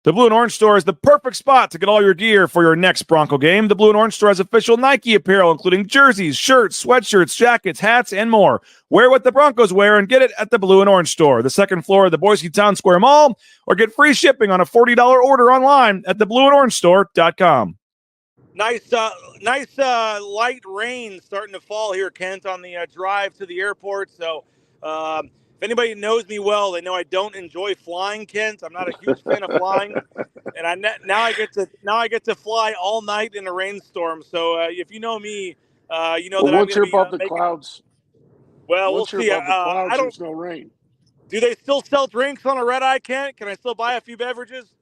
[SPEAKER 8] The Blue and Orange Store is the perfect spot to get all your gear for your next Bronco game. The Blue and Orange Store has official Nike apparel, including jerseys, shirts, sweatshirts, jackets, hats, and more. Wear what the Broncos wear and get it at the Blue and Orange Store, the second floor of the Boise Town Square Mall, or get free shipping on a $40 order online at theblueandorangestore.com.
[SPEAKER 6] Nice light rain starting to fall here, Kent, on the drive to the airport. So if anybody knows me well, they know I don't enjoy flying, Kent. I'm not a huge fan of flying, and now I get to fly all night in a rainstorm. So if you know me, you know that
[SPEAKER 7] once
[SPEAKER 6] I'm
[SPEAKER 7] you're above the clouds.
[SPEAKER 6] Well,
[SPEAKER 7] once
[SPEAKER 6] we'll
[SPEAKER 7] you're
[SPEAKER 6] see.
[SPEAKER 7] above the clouds, there's no rain.
[SPEAKER 6] Do they still sell drinks on a red eye, Kent? Can I still buy a few beverages?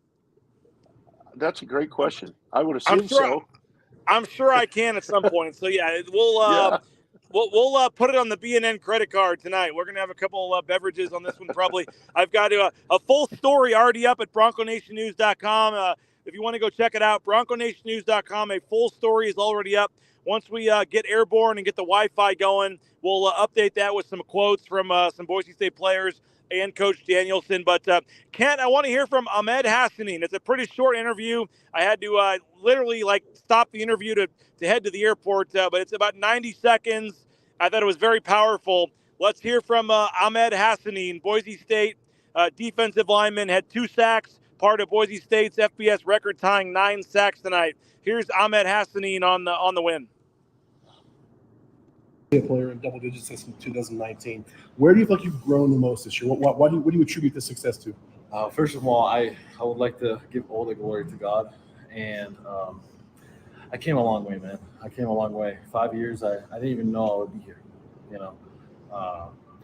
[SPEAKER 7] That's a great question. I would assume so.
[SPEAKER 6] I'm sure I can at some point. So yeah, we'll put it on the B&N credit card tonight. We're gonna have a couple of beverages on this one probably. I've got a full story already up at BroncoNationNews.com. If you want to go check it out, BroncoNationNews.com. A full story is already up. Once we get airborne and get the Wi-Fi going, we'll update that with some quotes from some Boise State players and Coach Danielson. But Kent, I want to hear from Ahmed Hassanin. It's a pretty short interview. I had to literally stop the interview to head to the airport, but it's about 90 seconds. I thought it was very powerful. Let's hear from Ahmed Hassanin, Boise State defensive lineman, had 2 sacks, part of Boise State's FBS record-tying 9 sacks tonight. Here's Ahmed Hassanin on the win.
[SPEAKER 11] A player in double digits since 2019. Where do you feel like you've grown the most this year? What do you attribute this success to?
[SPEAKER 13] First of all, I would like to give all the glory to God, and I came a long way, man. I came a long way. 5 years, I didn't even know I would be here.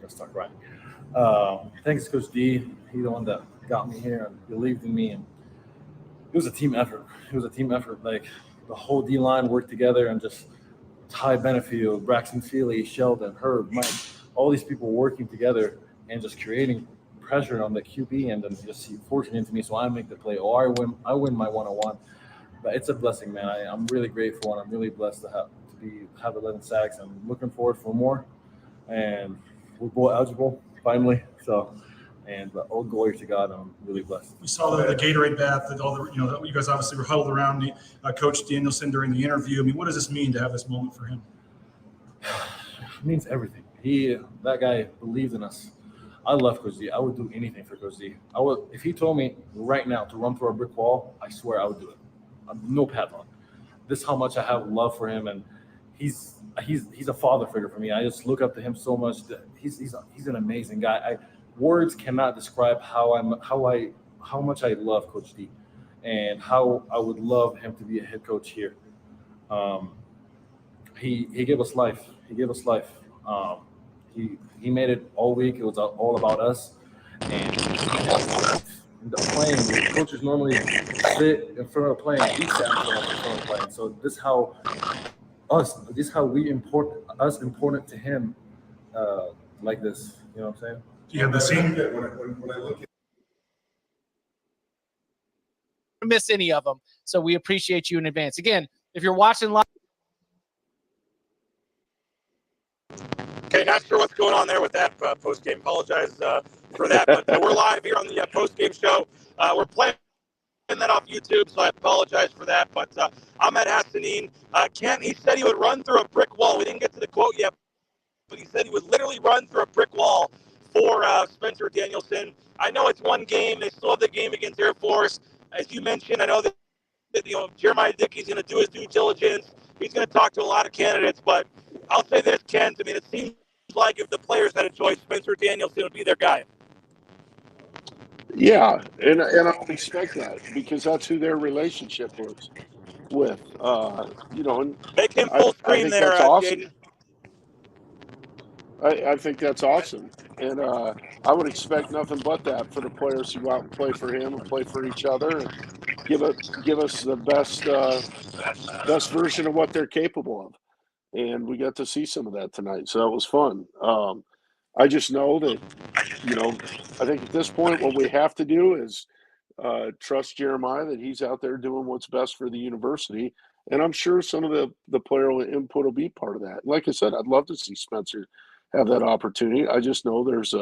[SPEAKER 13] Just start crying. Thanks, Coach D. He's the one that got me here and believed in me, and it was a team effort. Like the whole D line worked together, and just Ty Benefield, Braxton Feely, Sheldon, Herb, Mike, all these people working together and just creating pressure on the QB and then just forcing it into me so I make the play or I win my one-on-one. But it's a blessing, man. I'm really grateful and I'm really blessed to have 11 sacks. I'm looking forward for more, and we're bowl eligible finally. But all glory to God. I'm really blessed.
[SPEAKER 10] We saw the Gatorade bath, that all the you guys obviously were huddled around Coach Danielson during the interview. I mean, what does this mean to have this moment for him?
[SPEAKER 13] It means everything. That guy believed in us. I love Coach D. I would do anything for Coach D. If he told me right now to run through a brick wall, I swear I would do it. No pat on. This is how much I have love for him, and he's a father figure for me. I just look up to him so much. He's an amazing guy. Words cannot describe how much I love Coach D, and how I would love him to be a head coach here. He gave us life. He made it all week. It was all about us. And in the plane, coaches normally sit in front of the plane. We sat in front of the plane. So this is how we important to him, like this. You know what I'm saying?
[SPEAKER 10] Yeah, the scene.
[SPEAKER 12] When I look at
[SPEAKER 14] miss any of them, so we appreciate you in advance. Again, if you're watching live.
[SPEAKER 6] Okay, not sure what's going on there with that post-game. Apologize for that, but we're live here on the post-game show. We're playing that off YouTube, so I apologize for that. But Ahmed Hassanin, he said he would run through a brick wall. We didn't get to the quote yet, but he said he would literally run through a brick wall for Spencer Danielson. I know it's one game. They still have the game against Air Force. As you mentioned, I know that Jeremiah Dickey's going to do his due diligence. He's going to talk to a lot of candidates, but I'll say this, Kent. I mean, it seems like if the players had a choice, Spencer Danielson would be their guy.
[SPEAKER 7] Yeah, and I expect that because that's who their relationship was with. And
[SPEAKER 6] make him full screen there,
[SPEAKER 7] that's awesome.
[SPEAKER 6] Jaden.
[SPEAKER 7] I think that's awesome. And I would expect nothing but that for the players who go out and play for him and play for each other and give us the best version of what they're capable of. And we got to see some of that tonight, so that was fun. I just know that, I think at this point what we have to do is trust Jeremiah that he's out there doing what's best for the university. And I'm sure some of the player input will be part of that. Like I said, I'd love to see Spencer have that opportunity. I just know there's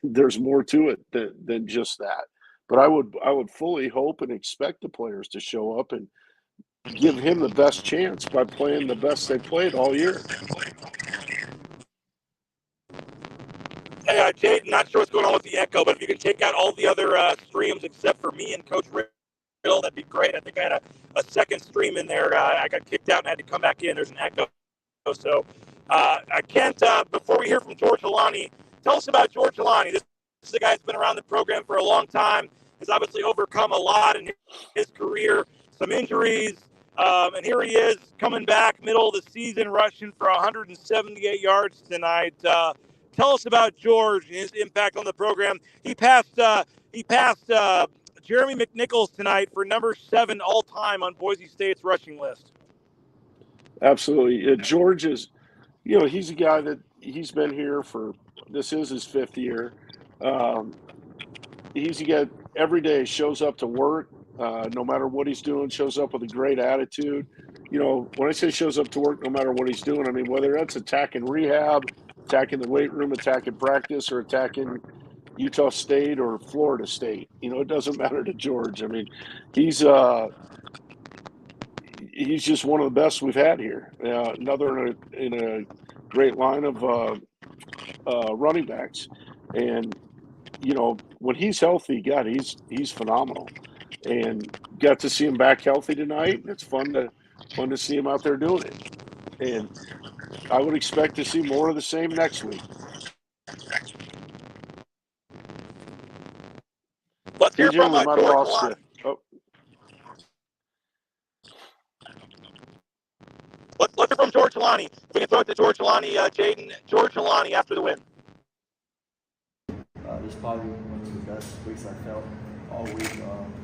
[SPEAKER 7] there's more to it than just that. But I would fully hope and expect the players to show up and give him the best chance by playing the best they played all year.
[SPEAKER 6] Hey, Jade, not sure what's going on with the echo, but if you can take out all the other streams except for me and Coach Riddle, that'd be great. I think I had a second stream in there. I got kicked out and had to come back in. There's an echo. So I can't, before we hear from George Helani, tell us about George Helani. This is a guy that's been around the program for a long time, has obviously overcome a lot in his career, some injuries, and here he is coming back middle of the season, rushing for 178 yards tonight. Tell us about George and his impact on the program. He passed Jeremy McNichols tonight for number 7 all time on Boise State's rushing list.
[SPEAKER 7] Absolutely. George is, he's a guy that he's been here this is his 5th year. He's a guy every day shows up to work, no matter what he's doing, shows up with a great attitude. When I say shows up to work, no matter what he's doing, I mean, whether that's attacking rehab, attacking the weight room, attacking practice, or attacking Utah State or Florida State, it doesn't matter to George. I mean, he's just one of the best we've had here. Another in a great line of running backs, and when he's healthy, God, he's phenomenal. And got to see him back healthy tonight. It's fun to see him out there doing it. And I would expect to see more of the same next week.
[SPEAKER 6] Let's hear from
[SPEAKER 7] George Helani.
[SPEAKER 6] Let's hear from George Helani. If we can throw it to George Helani, Jaden. George Helani after the win.
[SPEAKER 15] This is probably one of the best weeks I felt all week.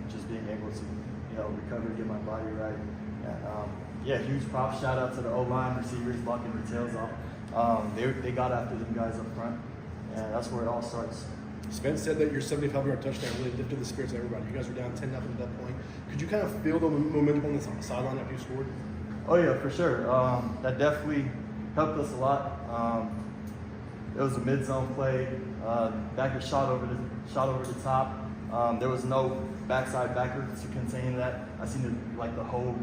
[SPEAKER 15] Just being able to, recover, get my body right. And huge props. Shout out to the O-line receivers blocking their tails off. They got after them guys up front, and that's where it all starts.
[SPEAKER 11] Spence said that your 75-yard touchdown really lifted the spirits of everybody. You guys were down 10-0 at that point. Could you kind of feel the momentum on the sideline after you scored?
[SPEAKER 15] Oh yeah, for sure. That definitely helped us a lot. It was a mid-zone play. Backer shot over the top. There was no backside backer to contain that. I seen the whole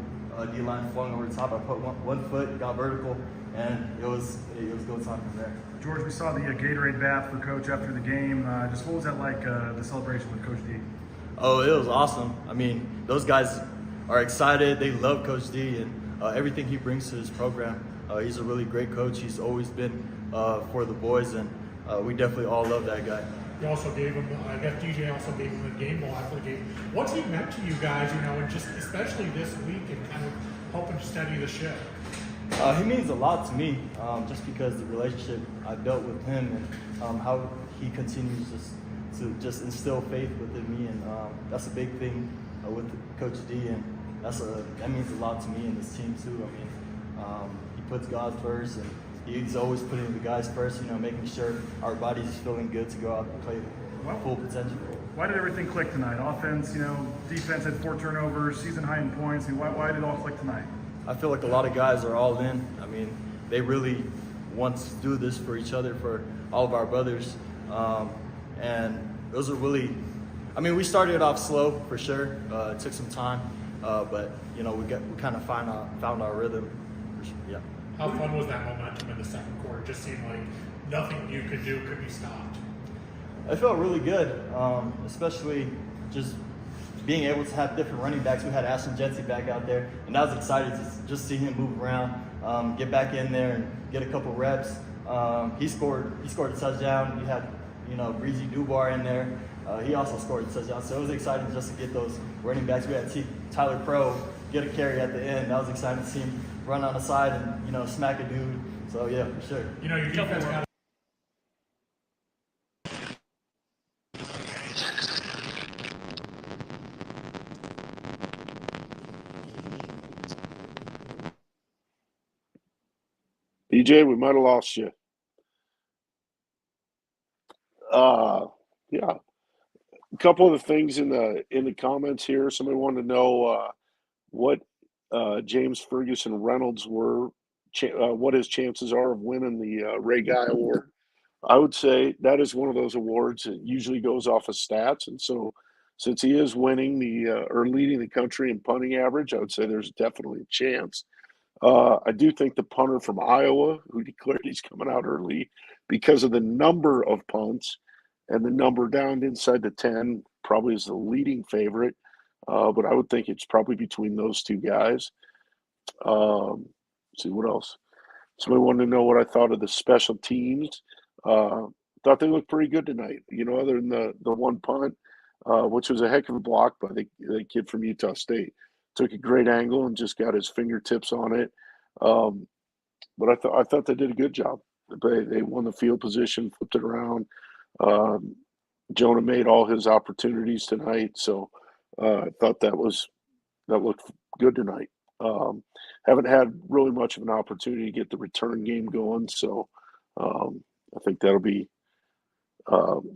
[SPEAKER 15] D-line flung over the top. I put one foot, got vertical, and it was go time from there.
[SPEAKER 10] George, we saw the Gatorade bath for Coach after the game. Just what was that like, the celebration with Coach D?
[SPEAKER 15] Oh, it was awesome. I mean, those guys are excited. They love Coach D and everything he brings to his program. He's a really great coach. He's always been for the boys, and we definitely all love that guy.
[SPEAKER 16] You also gave him, I guess DJ also gave him a game ball after the game. What's he meant to you guys, and just especially this week and kind of helping steady the ship?
[SPEAKER 15] He means a lot to me, just because the relationship I built with him and how he continues to just instill faith within me, and that's a big thing with Coach D, and that means a lot to me and this team too. I mean, he puts God first, and he's always putting the guys first, making sure our body's feeling good to go out and play full potential.
[SPEAKER 10] Why did everything click tonight? Offense, defense had 4 turnovers, season high in points. I mean, why did it all click tonight?
[SPEAKER 15] I feel like a lot of guys are all in. I mean, they really want to do this for each other, for all of our brothers. And those are really, we started off slow for sure. It took some time, but we kind of found our rhythm. Yeah.
[SPEAKER 16] How fun was that momentum in the second quarter? Just seemed like nothing you could do could be stopped.
[SPEAKER 15] It felt really good, especially just being able to have different running backs. We had Ashton Jetsy back out there, and I was excited to just see him move around, get back in there and get a couple reps. He scored a touchdown. We had, Breezy Dubar in there. He also scored a touchdown. So it was exciting just to get those running backs. We had Tyler Crow get a carry at the end. That was exciting to see him run on the side and, smack a dude. So yeah, for sure.
[SPEAKER 16] Your defense got
[SPEAKER 7] BJ, we might have lost you. Yeah. A couple of the things in the comments here. Somebody wanted to know what James Ferguson Reynolds what his chances are of winning the Ray Guy Award. I would say that is one of those awards that usually goes off of stats, and so since he is winning or leading the country in punting average, I would say there's definitely a chance. I do think the punter from Iowa, who declared he's coming out early because of the number of punts and the number down inside the 10, probably is the leading favorite. But I would think it's probably between those two guys. Let's see what else. Somebody wanted to know what I thought of the special teams. Thought they looked pretty good tonight. Other than the one punt, which was a heck of a block by the kid from Utah State. Took a great angle and just got his fingertips on it. But I thought they did a good job. They won the field position, flipped it around. Jonah made all his opportunities tonight, so I thought that looked good tonight. Haven't had really much of an opportunity to get the return game going, so I think that'll be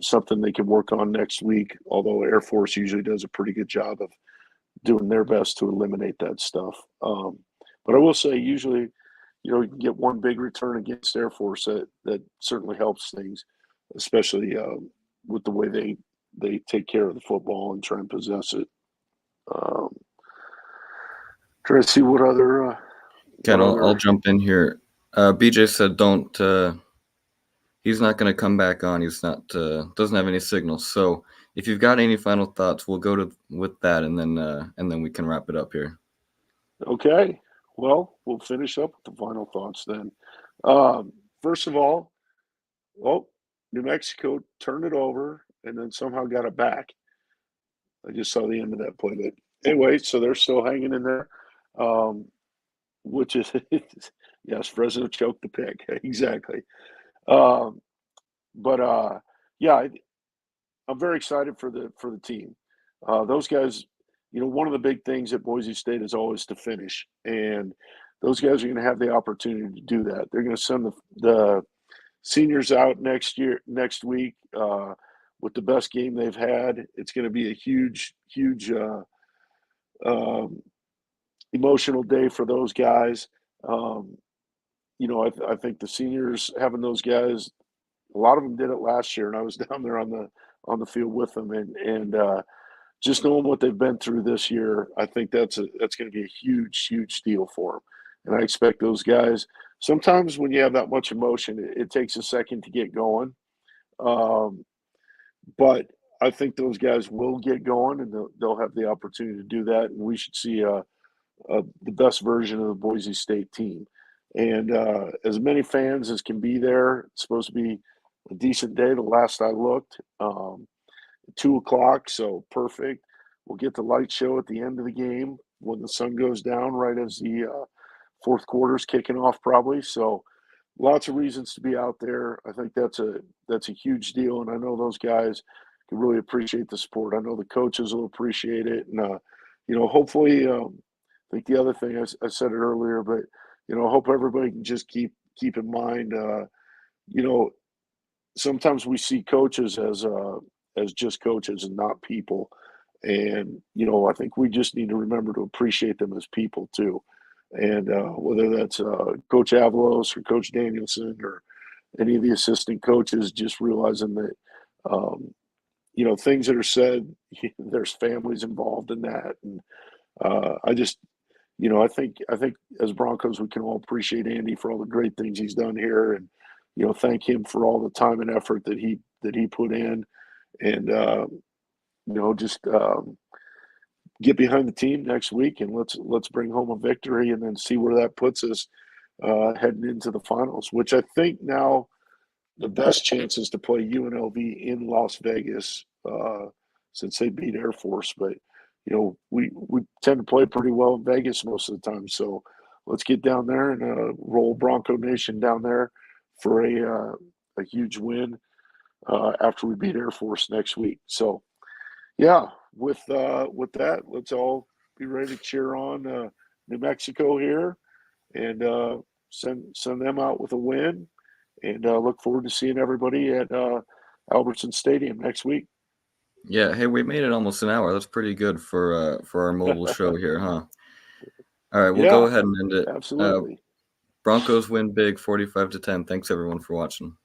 [SPEAKER 7] something they can work on next week. Although Air Force usually does a pretty good job of doing their best to eliminate that stuff. But I will say, usually, you can get one big return against Air Force that certainly helps things, especially with the way they take care of the football and try and possess it. Try to see what other.
[SPEAKER 17] Ken, I'll jump in here. BJ said don't. He's not going to come back on. He's not. Doesn't have any signals. So if you've got any final thoughts, we'll go with that, and then we can wrap it up here.
[SPEAKER 7] Okay. Well, we'll finish up with the final thoughts then. First of all, New Mexico turned it over and then somehow got it back. I just saw the end of that play. But anyway, so they're still hanging in there, which is, yes, Fresno choked the pick. Exactly. Yeah, I'm very excited for the team. Those guys, one of the big things at Boise State is always to finish, and those guys are going to have the opportunity to do that. They're going to send the seniors out next week with the best game they've had. It's going to be a huge emotional day for those guys. I think the seniors, having those guys, a lot of them did it last year, and I was down there on the field with them, and just knowing what they've been through this year, I think that's going to be a huge deal for them. And I expect those guys. Sometimes when you have that much emotion, it takes a second to get going. But I think those guys will get going, and they'll have the opportunity to do that. And we should see the best version of the Boise State team. And as many fans as can be there, it's supposed to be a decent day. The last I looked, 2:00, so perfect. We'll get the light show at the end of the game when the sun goes down, right as the fourth quarter's kicking off, probably. So lots of reasons to be out there. I think that's a huge deal, and I know those guys can really appreciate the sport. I know the coaches will appreciate it, and hopefully, I think the other thing I said it earlier, but I hope everybody can just keep in mind. Sometimes we see coaches as just coaches and not people, and I think we just need to remember to appreciate them as people too. And whether that's Coach Avalos or Coach Danielson or any of the assistant coaches, just realizing that things that are said, there's families involved in that, and I think as Broncos we can all appreciate Andy for all the great things he's done here, and thank him for all the time and effort that he put in, and just get behind the team next week, and let's bring home a victory, and then see where that puts us heading into the finals, which I think now the best chance is to play UNLV in Las Vegas since they beat Air Force. But we tend to play pretty well in Vegas most of the time, so let's get down there and roll Bronco Nation down there for a huge win after we beat Air Force next week. So yeah, with that, let's all be ready to cheer on New Mexico here and send them out with a win, and look forward to seeing everybody at Albertson Stadium next week.
[SPEAKER 17] Yeah. Hey, we made it almost an hour. That's pretty good for our mobile show here, huh? All right, we'll go ahead and end it.
[SPEAKER 7] Absolutely.
[SPEAKER 17] Broncos win big, 45-10. Thanks everyone for watching.